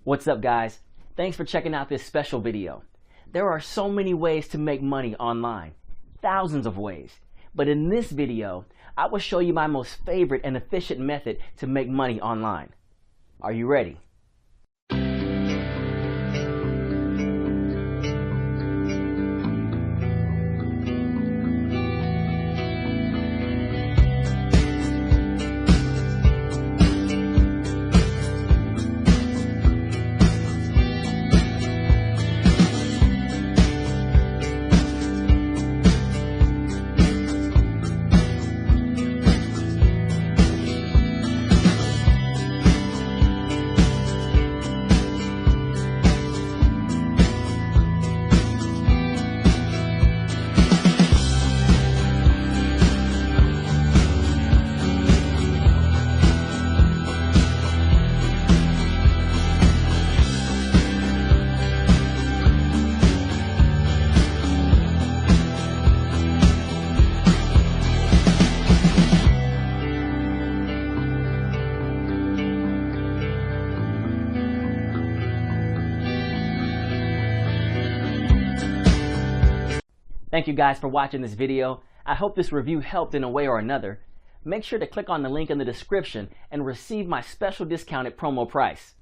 What's up, guys? Thanks for checking out this special video. There are so many ways to make money online, thousands of ways. But in this video, I will show you my most favorite and efficient method to make money online. Are you ready? Thank you guys for watching this video. I hope this review helped in a way or another. Make sure to click on the link in the description and receive my special discounted promo price.